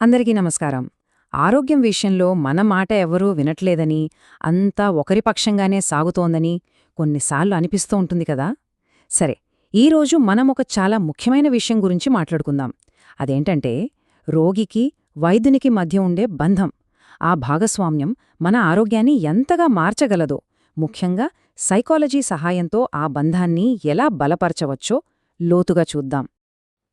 అందరికీ నమస్కారం. ఆరోగ్యం విషయంలో మన మాట ఎవరూ వినట్లేదని, అంతా ఒకరి పక్షంగానే సాగుతోందని కొన్నిసార్లు అనిపిస్తూ ఉంటుంది కదా. సరే, ఈరోజు మనం ఒక చాలా ముఖ్యమైన విషయం గురించి మాట్లాడుకుందాం. అదేంటంటే, రోగికి వైద్యునికి మధ్య ఉండే బంధం. ఆ భాగస్వామ్యం మన ఆరోగ్యాన్ని ఎంతగా మార్చగలదో, ముఖ్యంగా సైకాలజీ సహాయంతో ఆ బంధాన్ని ఎలా బలపరచవచ్చో లోతుగా చూద్దాం.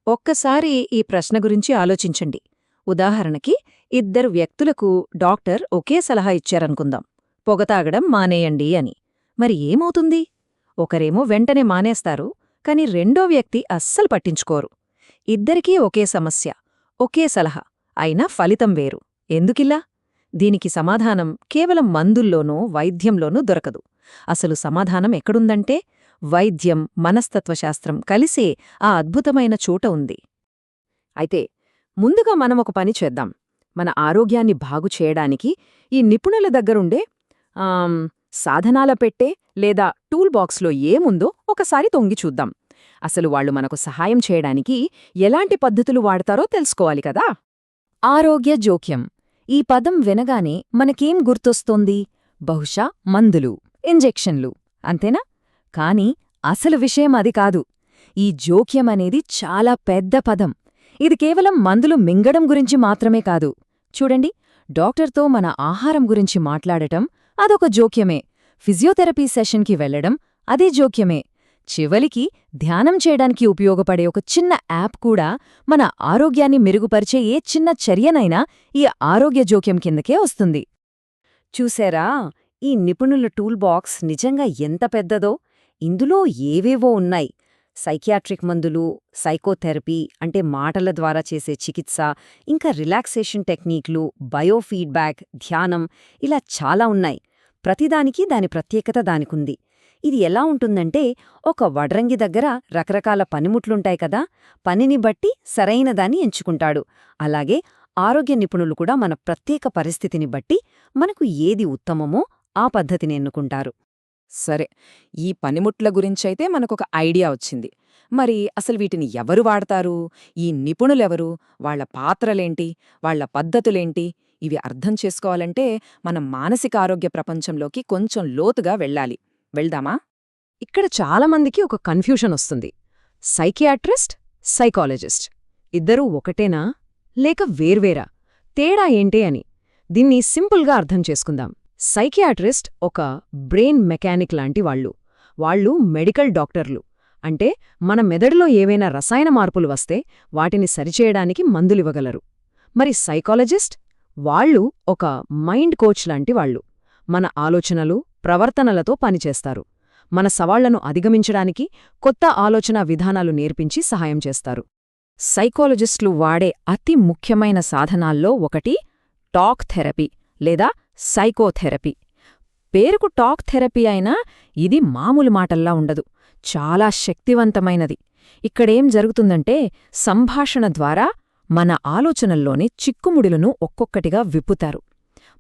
ఒక్కసారి ఈ ప్రశ్న గురించి ఆలోచించండి. ఉదాహరణకి, ఇద్దరు వ్యక్తులకు డాక్టర్ ఒకే సలహా ఇచ్చారనుకుందాం, పొగ తాగడం మానేయండి అని. మరి ఏమవుతుంది? ఒకరేమో వెంటనే మానేస్తారు, కాని రెండో వ్యక్తి అస్సలు పట్టించుకోరు. ఇద్దరికీ ఒకే సమస్య, ఒకే సలహా, అయినా ఫలితం వేరు. ఎందుకిలా? దీనికి సమాధానం కేవలం మందుల్లోనూ వైద్యంలోనూ దొరకదు. అసలు సమాధానం ఎక్కడుందంటే, వైద్యం, మనస్తత్వశాస్త్రం కలిసే ఆ అద్భుతమైన చోట ఉంది. అయితే ముందుగా మనం ఒక పని చేద్దాం. మన ఆరోగ్యాన్ని బాగు చేయడానికి ఈ నిపుణుల దగ్గరుండే సాధనాల పెట్టే లేదా టూల్ బాక్స్లో ఏముందో ఒకసారి తొంగి చూద్దాం. అసలు వాళ్ళు మనకు సహాయం చేయడానికి ఎలాంటి పద్ధతులు వాడతారో తెలుసుకోవాలి కదా. ఆరోగ్య జోక్యం. ఈ పదం వినగానే మనకేం గుర్తొస్తోంది? బహుశా మందులు, ఇంజెక్షన్లు, అంతేనా? కాని అసలు విషయం అది కాదు. ఈ జోక్యం అనేది చాలా పెద్ద పదం. ఇది కేవలం మందులు మింగడం గురించి మాత్రమే కాదు. చూడండి, డాక్టర్తో మన ఆహారం గురించి మాట్లాడటం అదొక జోక్యమే. ఫిజియోథెరపీ సెషన్కి వెళ్లడం అదే జోక్యమే. చివరికి ధ్యానం చేయడానికి ఉపయోగపడే ఒక చిన్న యాప్ కూడా మన ఆరోగ్యాన్ని మెరుగుపరిచే ఏ చిన్న చర్యనైనా ఈ ఆరోగ్య జోక్యం కిందకే వస్తుంది. చూసారా, ఈ నిపుణుల టూల్ బాక్స్ నిజంగా ఎంత పెద్దదో! ఇందులో ఏవేవో ఉన్నాయి. సైకియాట్రిక్ మందులు, సైకోథెరపీ అంటే మాటల ద్వారా చేసే చికిత్స, ఇంకా రిలాక్సేషన్ టెక్నిక్లు, బయోఫీడ్బ్యాక్, ధ్యానం, ఇలా చాలా ఉన్నాయి. ప్రతిదానికి దాని ప్రత్యేకత దానికుంది. ఇది ఎలా ఉంటుందంటే, ఒక వడ్రంగి దగ్గర రకరకాల పనిముట్లుంటాయి కదా, పనిని బట్టి సరైన దాన్ని ఎంచుకుంటాడు. అలాగే ఆరోగ్య నిపుణులు కూడా మన ప్రత్యేక పరిస్థితిని బట్టి మనకు ఏది ఉత్తమమో ఆ పద్ధతిని ఎన్నుకుంటారు. సరే, ఈ పనిముట్ల గురించైతే మనకొక ఐడియా వచ్చింది. మరి అసలు వీటిని ఎవరు వాడతారు? ఈ నిపుణులెవరు? వాళ్ల పాత్రలేంటి? వాళ్ల పద్ధతులేంటి? ఇవి అర్థం చేసుకోవాలంటే మనం మానసిక ఆరోగ్య ప్రపంచంలోకి కొంచెం లోతుగా వెళ్ళాలి. వెళ్దామా? ఇక్కడ చాలామందికి ఒక కన్ఫ్యూషన్ వస్తుంది. సైకియాట్రిస్ట్, సైకాలజిస్ట్ ఇద్దరూ ఒకటేనా లేక వేర్వేరా? తేడా ఏంటి అని దీన్ని సింపుల్గా అర్థం చేసుకుందాం. సైకియాట్రిస్ట్ ఒక బ్రెయిన్ మెకానిక్ లాంటి వాళ్ళు మెడికల్ డాక్టర్లు. అంటే మన మెదడులో ఏవైనా రసాయన మార్పులు వస్తే వాటిని సరిచేయడానికి మందులివ్వగలరు. మరి సైకాలజిస్ట్ వాళ్ళు ఒక మైండ్ కోచ్ లాంటి వాళ్ళు. మన ఆలోచనలు, ప్రవర్తనలతో పనిచేస్తారు. మన సవాళ్లను అధిగమించడానికి కొత్త ఆలోచనా విధానాలు నేర్పించి సహాయం చేస్తారు. సైకాలజిస్టులు వాడే అతి ముఖ్యమైన సాధనాల్లో ఒకటి టాక్ థెరపీ లేదా సైకోథెరపీ. పేరుకు టాక్ థెరపీ అయినా ఇది మామూలు మాటల్లా ఉండదు, చాలా శక్తివంతమైనది. ఇక్కడేం జరుగుతుందంటే, సంభాషణ ద్వారా మన ఆలోచనల్లోని చిక్కుముడులను ఒక్కొక్కటిగా విప్పుతారు.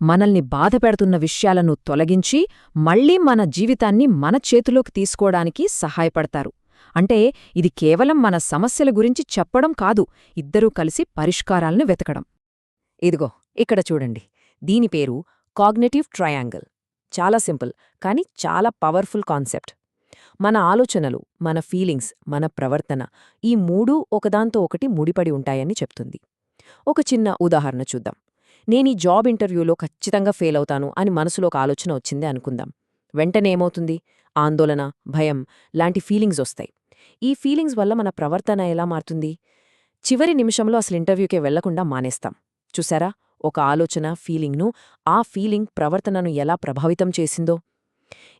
మనల్ని బాధపెడుతున్న విషయాలను తొలగించి మళ్లీ మన జీవితాన్ని మన చేతిలోకి తీసుకోవడానికి సహాయపడతారు. అంటే ఇది కేవలం మన సమస్యల గురించి చెప్పడం కాదు, ఇద్దరూ కలిసి పరిష్కారాలను వెతకడం. ఇదిగో ఇక్కడ చూడండి, దీని పేరు కాగ్నిటివ్ ట్రయాంగిల్. చాలా సింపుల్, కానీ చాలా పవర్ఫుల్ కాన్సెప్ట్. మన ఆలోచనలు, మన ఫీలింగ్స్, మన ప్రవర్తన, ఈ మూడూ ఒకదాంతో ఒకటి ముడిపడి ఉంటాయని చెప్తుంది. ఒక చిన్న ఉదాహరణ చూద్దాం. నేనీ జాబ్ ఇంటర్వ్యూలో ఖచ్చితంగా ఫెయిల్ అవుతాను అని మనసులో ఒక ఆలోచన వచ్చిందే అనుకుందాం. వెంటనే ఏమవుతుంది? ఆందోళన, భయం లాంటి ఫీలింగ్స్ వస్తాయి. ఈ ఫీలింగ్స్ వల్ల మన ప్రవర్తన ఎలా మారుతుంది? చివరి నిమిషంలో అసలు ఇంటర్వ్యూకే వెళ్లకుండా మానేస్తాం. చూసారా, ఒక ఆలోచన ఫీలింగ్ను, ఆ ఫీలింగ్ ప్రవర్తనను ఎలా ప్రభావితం చేసిందో.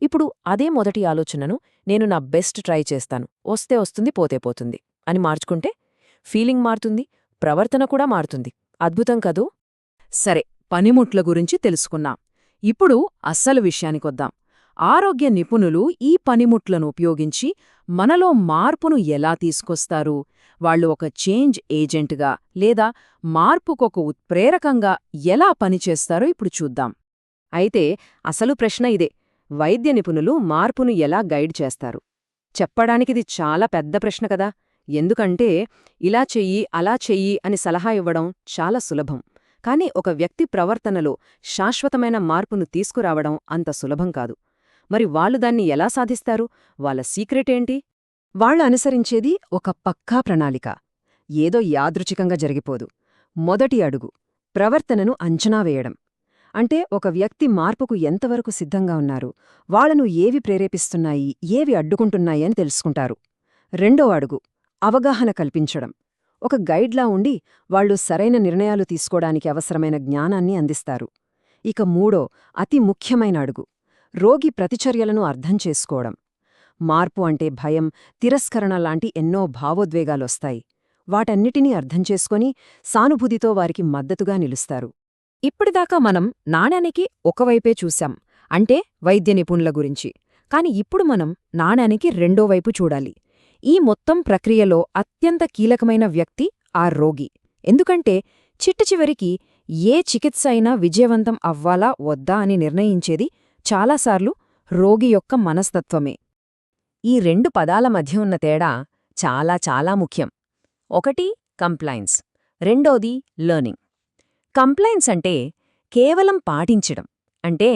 ఇప్పుడు అదే మొదటి ఆలోచనను నేను నా బెస్ట్ ట్రై చేస్తాను, వస్తే వస్తుంది, పోతే పోతుంది అని మార్చుకుంటే ఫీలింగ్ మారుతుంది, ప్రవర్తన కూడా మారుతుంది. అద్భుతం కదూ! సరే, పనిముట్ల గురించి తెలుసుకున్నాం. ఇప్పుడు అస్సలు విషయానికొద్దాం. ఆరోగ్య నిపుణులు ఈ పనిముట్లను ఉపయోగించి మనలో మార్పును ఎలా తీసుకొస్తారు? వాళ్ళు ఒక చేంజ్ ఏజెంట్గా లేదా మార్పుకొక ఉత్ప్రేరకంగా ఎలా పనిచేస్తారో ఇప్పుడు చూద్దాం. అయితే అసలు ప్రశ్న ఇదే, వైద్య నిపుణులు మార్పును ఎలా గైడ్ చేస్తారు? చెప్పడానికిది చాలా పెద్ద ప్రశ్న కదా. ఎందుకంటే ఇలా చెయ్యి అలా చెయ్యి అని సలహా ఇవ్వడం చాలా సులభం. కానీ ఒక వ్యక్తి ప్రవర్తనలో శాశ్వతమైన మార్పును తీసుకురావడం అంత సులభం కాదు. మరి వాళ్ళు దాన్ని ఎలా సాధిస్తారు? వాళ్ళ సీక్రెటేంటి? వాళ్ళు అనుసరించేది ఒక పక్కా ప్రణాళిక. ఏదో యాదృచ్ఛికంగా జరిగిపోదు. మొదటి అడుగు ప్రవర్తనను అంచనా వేయడం. అంటే ఒక వ్యక్తి మార్పుకు ఎంతవరకు సిద్ధంగా ఉన్నారు, వాళ్లను ఏవి ప్రేరేపిస్తున్నాయి, ఏవి అడ్డుకుంటున్నాయి అని తెలుసుకుంటారు. రెండో అడుగు అవగాహన కల్పించడం. ఒక గైడ్లా ఉండి వాళ్లు సరైన నిర్ణయాలు తీసుకోవడానికి అవసరమైన జ్ఞానాన్ని అందిస్తారు. ఇక మూడో అతి ముఖ్యమైన అడుగు రోగి ప్రతిచర్యలను అర్థం చేసుకోవడం. మార్పు అంటే భయం, తిరస్కరణ లాంటి ఎన్నో భావోద్వేగాలొస్తాయి. వాటన్నిటినీ అర్థం చేసుకొని సానుభూతితో వారికి మద్దతుగా నిలుస్తారు. ఇప్పటిదాకా మనం నాణానికి ఒకవైపే చూశాం, అంటే వైద్య నిపుణుల గురించి. కాని ఇప్పుడు మనం నాణానికి రెండో వైపు చూడాలి. ఈ మొత్తం ప్రక్రియలో అత్యంత కీలకమైన వ్యక్తి ఆ రోగి. ఎందుకంటే చిట్టచివరికి ఏ చికిత్స అయినా విజయవంతం అవ్వాలా వద్దా అని నిర్ణయించేది చాలాసార్లు రోగి యొక్క మనస్తత్వమే. ఈ రెండు పదాల మధ్య ఉన్న తేడా చాలా చాలా ముఖ్యం. ఒకటి కంప్లైన్స్, రెండోది లెర్నింగ్. కంప్లైన్స్ అంటే కేవలం పాటించడం. అంటే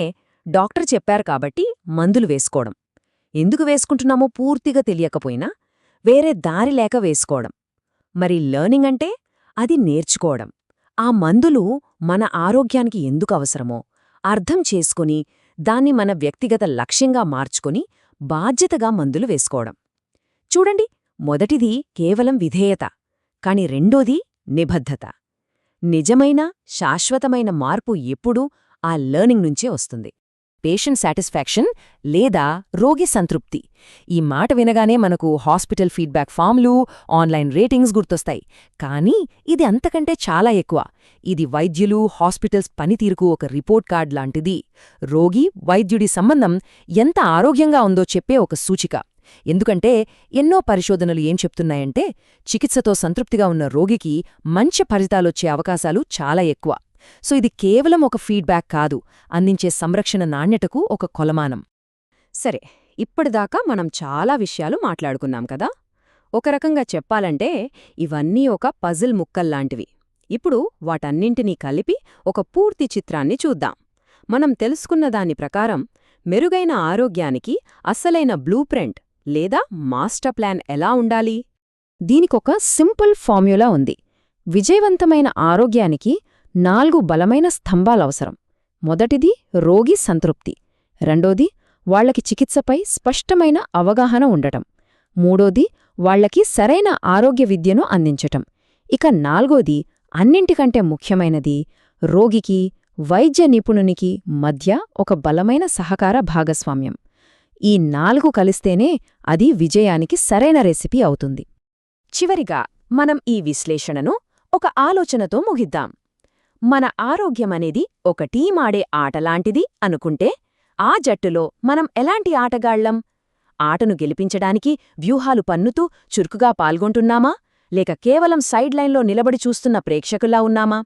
డాక్టర్ చెప్పారు కాబట్టి మందులు వేసుకోవడం. ఎందుకు వేసుకుంటున్నామో పూర్తిగా తెలియకపోయినా వేరే దారి లేక వేసుకోవడం. మరి లెర్నింగ్ అంటే అది నేర్చుకోవడం. ఆ మందులు మన ఆరోగ్యానికి ఎందుకు అవసరమో అర్థం చేసుకుని దాన్ని మన వ్యక్తిగత లక్ష్యంగా మార్చుకుని బాధ్యతగా మందులు వేసుకోవడం. చూడండి, మొదటిది కేవలం విధేయత, కాని రెండోది నిబద్ధత. నిజమైన శాశ్వతమైన మార్పు ఎప్పుడూ ఆ లెర్నింగ్ నుంచే వస్తుంది. పేషెంట్ సాటిస్ఫాక్షన్ లేదా రోగి సంతృప్తి. ఈ మాట వినగానే మనకు హాస్పిటల్ ఫీడ్బ్యాక్ ఫామ్లు, ఆన్లైన్ రేటింగ్స్ గుర్తొస్తాయి. కానీ ఇది అంతకంటే చాలా ఎక్కువ. ఇది వైద్యులు, హాస్పిటల్స్ పనితీరుకు ఒక రిపోర్ట్ కార్డ్ లాంటిది. రోగి, వైద్యుడి సంబంధం ఎంత ఆరోగ్యంగా ఉందో చెప్పే ఒక సూచిక. ఎందుకంటే ఎన్నో పరిశోధనలు ఏం చెప్తున్నాయంటే చికిత్సతో సంతృప్తిగా ఉన్న రోగికి మంచి ఫలితాలొచ్చే అవకాశాలు చాలా ఎక్కువ. సో ఇది కేవలం ఒక ఫీడ్బ్యాక్ కాదు, అందించే సంరక్షణ నాణ్యతకు ఒక కొలమానం. సరే, ఇప్పటిదాకా మనం చాలా విషయాలు మాట్లాడుకున్నాం కదా. ఒక రకంగా చెప్పాలంటే ఇవన్నీ ఒక పజిల్ ముక్కల్లాంటివి. ఇప్పుడు వాటన్నింటినీ కలిపి ఒక పూర్తి చిత్రాన్ని చూద్దాం. మనం తెలుసుకున్న దాని ప్రకారం మెరుగైన ఆరోగ్యానికి అసలైన బ్లూప్రింట్ లేదా మాస్టర్ ప్లాన్ ఎలా ఉండాలి? దీనికొక సింపుల్ ఫార్మ్యులా ఉంది. విజయవంతమైన ఆరోగ్యానికి 4 బలమైన స్తంభాలవసరం. మొదటిది రోగి సంతృప్తి, రెండోది వాళ్లకి చికిత్సపై స్పష్టమైన అవగాహన ఉండటం, మూడోది వాళ్లకి సరైన ఆరోగ్య విద్యను అందించటం, ఇక నాల్గోది అన్నింటికంటే ముఖ్యమైనది రోగికి, వైద్య నిపుణునికి మధ్య ఒక బలమైన సహకార భాగస్వామ్యం. ఈ 4 కలిస్తేనే అది విజయానికి సరైన రెసిపీ అవుతుంది. చివరిగా మనం ఈ విశ్లేషణను ఒక ఆలోచనతో ముగిద్దాం. మన ఆరోగ్యమనేది ఒక టీమాడే ఆటలాంటిది అనుకుంటే ఆ జట్టులో మనం ఎలాంటి ఆటగాళ్లం? ఆటను గెలిపించడానికి వ్యూహాలు పన్నుతూ చురుకుగా పాల్గొంటున్నామా, లేక కేవలం సైడ్ లైన్లో నిలబడి చూస్తున్న ప్రేక్షకుల్లా ఉన్నామా?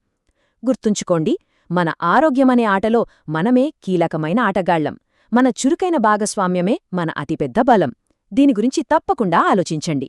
గుర్తుంచుకోండి, మన ఆరోగ్యమనే ఆటలో మనమే కీలకమైన ఆటగాళ్లం. మన చురుకైన భాగస్వామ్యమే మన అతిపెద్ద బలం. దీని గురించి తప్పకుండా ఆలోచించండి.